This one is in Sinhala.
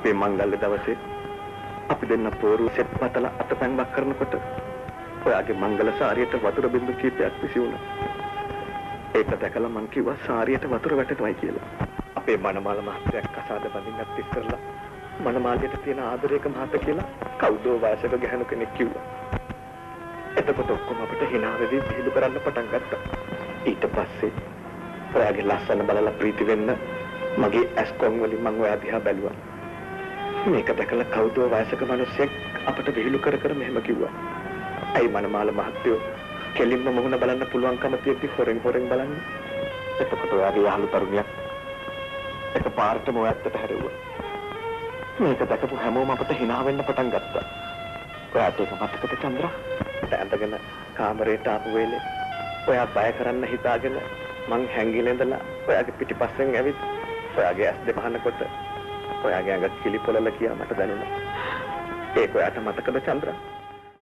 අපේ මංගල්‍ය දවසේ අපි දෙන්න පෝරුව සෙත් පතලා අතපැන් වක් කරනකොට ඔයාගේ මංගල සාරියට වතුර බින්දු කීපයක් විසි වුණා. ඒක දැකලා මං කිව්වා සාරියට වතුර වැටෙනවයි කියලා. අපේ මනමාල මහත්තයා කසාද බඳින්නත් ඉස්සරලා මනමාලයට තියෙන ආදරයක මහත කියලා කවුදෝ වාසක ගැහණු කෙනෙක් කිව්වා. එතකොට ඔක්කොම අපිට hina වෙවි පිළිදු කරන්න පටන් ගත්තා. ඊට පස්සේ ඔයාගේ ලස්සන බලලා ප්‍රීති වෙන්න මගේ ඇස්කොන් වලින් මං ඔයා දිහා බැලුවා. මේක දැකලා කවුදෝ වාසක මිනිස්සෙක් අපිට විහිළු කර කර මෙහෙම කිව්වා. අයි මනමාල මහත්තයෝ කෙලින්ම මොහොන බලන්න පුළුවන්කම තියෙද්දි හොරෙන් බලන්නේ. එතකොට ඔයාගේ යාළු තරුණියක් එකපාරටම ඔයත්තට හැරෙව්වා. මේක දැකපු හැමෝම අපිට hina වෙන්න පටන් ගත්තා. ඔයාට ඒක මතකද චන්ද්‍රා? ඇඳගෙන කාමරේට ආපු වෙලේ ඔයා බය කරන්න හිතාගෙන මං හැංගිලා ඉඳලා ඔයාගේ පිටිපස්සෙන් ඇවිත් ඔයාගේ ඇස් දෙක වහනකොට ඔයාගේ ඇඟ කිලිපොළල කියා මට දැනුණා. ඒක ඔයාට මතකද චන්ද්‍රා?